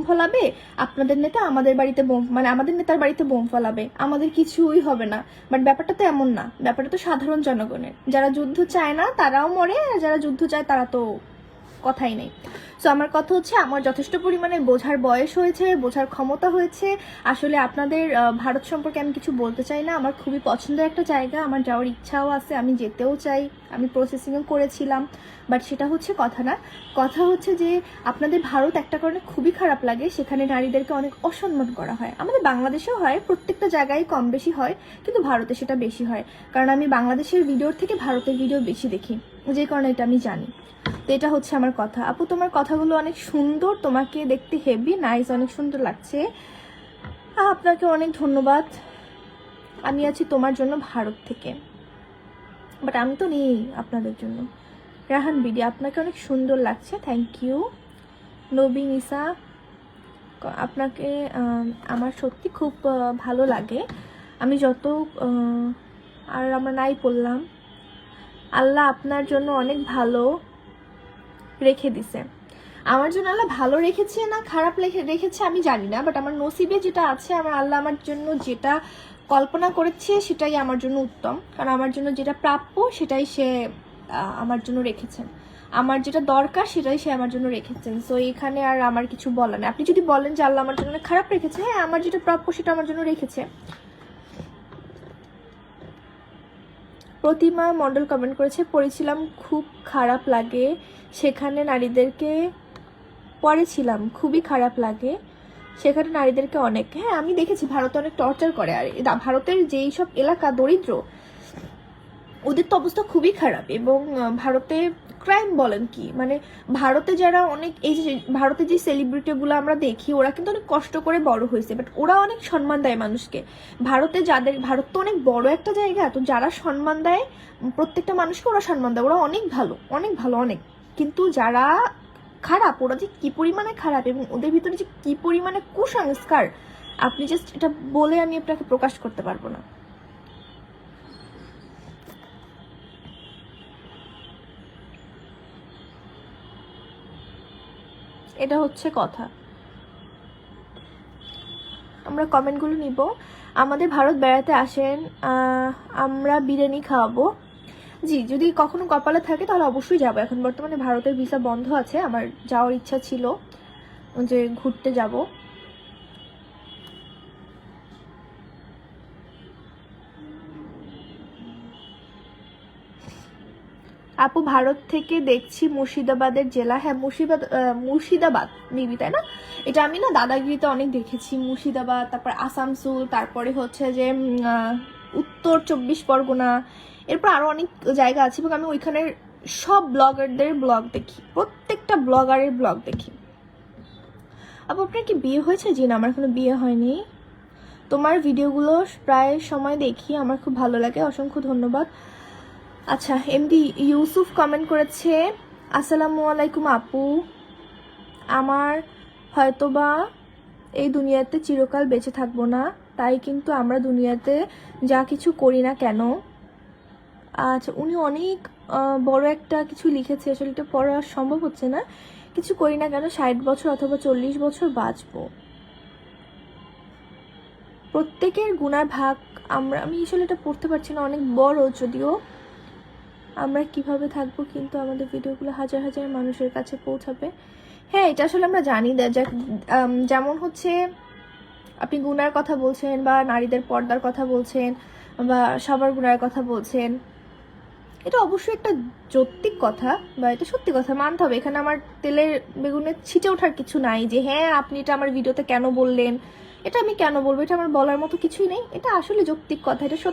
ফলাবে, আপনাদের নেতা আমাদের বাড়িতে বোম, মানে আমাদের নেতার বাড়িতে বোম ফলাবে, আমাদের কিছুই হবে না। বাট ব্যাপারটা তো এমন না, ব্যাপারটা তো সাধারণ জনগণের। যারা যুদ্ধ চায় না তারাও মরে, আর যারা যুদ্ধ চায় তারা তো কথাই নেই। সো আমার কথা হচ্ছে, আমার যথেষ্ট পরিমাণে বোঝার বয়স হয়েছে, বোঝার ক্ষমতা হয়েছে। আসলে আপনাদের ভারত সম্পর্কে আমি কিছু বলতে চাই না। আমার খুবই পছন্দের একটা জায়গা, আমার যাওয়ার ইচ্ছাও আছে, আমি যেতেও চাই, আমি প্রসেসিংও করেছিলাম। বাট সেটা হচ্ছে কথা না। কথা হচ্ছে যে আপনাদের ভারত একটা কারণে খুবই খারাপ লাগে, সেখানে নারীদেরকে অনেক অসম্মান করা হয়। আমাদের বাংলাদেশেও হয়, প্রত্যেকটা জায়গায় কম বেশি হয়, কিন্তু ভারতে সেটা বেশি হয়। কারণ আমি বাংলাদেশের ভিডিওর থেকে ভারতের ভিডিও বেশি দেখি, যে কারণে এটা আমি জানি। তো এটা হচ্ছে আমার কথা। আপু তোমার কথাগুলো অনেক সুন্দর, তোমাকে দেখতে হেভি নাইস, অনেক সুন্দর লাগছে। আপনাকে অনেক ধন্যবাদ। আমি আছি তোমার জন্য ভারত থেকে, বাট আমি তো নেই আপনাদের জন্য। রাহান বিডি, আপনাকে অনেক সুন্দর লাগছে, থ্যাংক ইউ। নবী নিসা, আপনাকে আমার সত্যি খুব ভালো লাগে। আমি যত আর আমরা নাই পড়লাম, আল্লাহ আপনার জন্য অনেক ভালো রেখে দিছে। আমার জন্য আল্লাহ ভালো রেখেছে না খারাপ রেখেছে আমি জানি না, বাট আমার নসিবে যেটা আছে, আমার আল্লাহ আমার জন্য যেটা কল্পনা করেছে সেটাই আমার জন্য উত্তম। কারণ আমার জন্য যেটা প্রাপ্য সেটাই সে আমার জন্য রেখেছেন, আমার যেটা দরকার সেটাই সে আমার জন্য রেখেছেন। সো এখানে আর আমার কিছু বলার নেই। আপনি যদি বলেন যে আল্লাহ আমার জন্য খারাপ রেখেছে, হ্যাঁ, আমার যেটা প্রাপ্য সেটা আমার জন্য রেখেছে। প্রতিমা মণ্ডল কমেন্ট করেছে, পড়েছিলাম খুব খারাপ লাগে, সেখানে নারীদেরকে পড়েছিলাম খুবই খারাপ লাগে, সেখানে নারীদেরকে অনেক, হ্যাঁ আমি দেখেছি ভারতে অনেক টর্চার করে। আর ভারতের যেই সব এলাকা দরিদ্র, ওদের তো অবস্থা খুবই খারাপ। এবং ভারতে ক্রাইম বলেন কি, মানে ভারতে যারা অনেক, এই যে ভারতে যে সেলিব্রিটিগুলো আমরা দেখি, ওরা কিন্তু অনেক কষ্ট করে বড় হয়েছে, বাট ওরা অনেক সম্মান দেয় মানুষকে। ভারতে যাদের, ভারত তো অনেক বড় একটা জায়গা, তো যারা সম্মান দেয় প্রত্যেকটা মানুষকে, ওরা সম্মান দেয়, ওরা অনেক ভালো, অনেক ভালো, অনেক। কিন্তু যারা খারাপ, ওরা যে কি পরিমাণে খারাপ এবং ওদের ভিতরে যে কি পরিমাণে কুসংস্কার, আপনি জাস্ট এটা বলে আমি আপনাকে প্রকাশ করতে পারবো না। এটা হচ্ছে কথা। আমরা কমেন্টগুলো নিব। আমাদের ভারত বেড়াতে আসেন, আমরা বিরিয়ানি খাওয়াবো। জি, যদি কখনো কপালে থাকে তাহলে অবশ্যই যাবো। এখন বর্তমানে ভারতের ভিসা বন্ধ আছে, আমার যাওয়ার ইচ্ছা ছিল যে ঘুরতে যাব। আপু ভারত থেকে দেখছি মুর্শিদাবাদের জেলা, হ্যাঁ মুর্শিদাবাদ মেবি, তাই না? এটা আমি না দাদাগিরিতে অনেক দেখেছি, মুর্শিদাবাদ, তারপর আসানসোল, তারপরে হচ্ছে যে উত্তর 24 পরগনা, এরপর আরো অনেক জায়গা আছে। এবং আমি ওইখানের সব ব্লগারদের ব্লগ দেখি, প্রত্যেকটা ব্লগারের ব্লগ দেখি। আপু আপনার কি বিয়ে হয়েছে? জি না, আমার এখনো বিয়ে হয়নি। তোমার ভিডিওগুলো প্রায় সময় দেখি, আমার খুব ভালো লাগে, অসংখ্য ধন্যবাদ। আচ্ছা, এমডি ইউসুফ কমেন্ট করেছে, আসসালামু আলাইকুম আপু, আমার হয়তোবা এই দুনিয়াতে চিরকাল বেঁচে থাকবো না, তাই কিন্তু আমরা দুনিয়াতে যা কিছু করি না কেন। আচ্ছা, উনি অনেক বড় একটা কিছু লিখেছে, আসলে এটা পড়া সম্ভব হচ্ছে না। কিছু করি না কেন 60 বছর অথবা 40 বছর বাঁচবো, প্রত্যেকের গুনার ভাগ আমি আসলে এটা পড়তে পারছি না, অনেক বড় যদিও। আমরা কিভাবে থাকবো কিন্তু আমাদের ভিডিওগুলো হাজার হাজার মানুষের কাছে পৌঁছাবে। হ্যাঁ, এটা আসলে আমরা জানি না, যেমন হচ্ছে আপনি গুনার কথা বলছেন, বা নারীদের পর্দার কথা বলছেন, বা সবার গুনার কথা বলছেন, এটা অবশ্যই একটা যৌক্তিক কথা, বা এটা সত্যি কথা মানতে হবে। এখানে আমার তেলের বেগুনে ছিটে ওঠার কিছু নাই যে হ্যাঁ আপনি এটা আমার ভিডিওতে কেন বললেন, এটা আমি কেন বলবো, এটা আমার বলার মতো কিছুই নেই। এটা আসলে যৌক্তিক কথা, এটা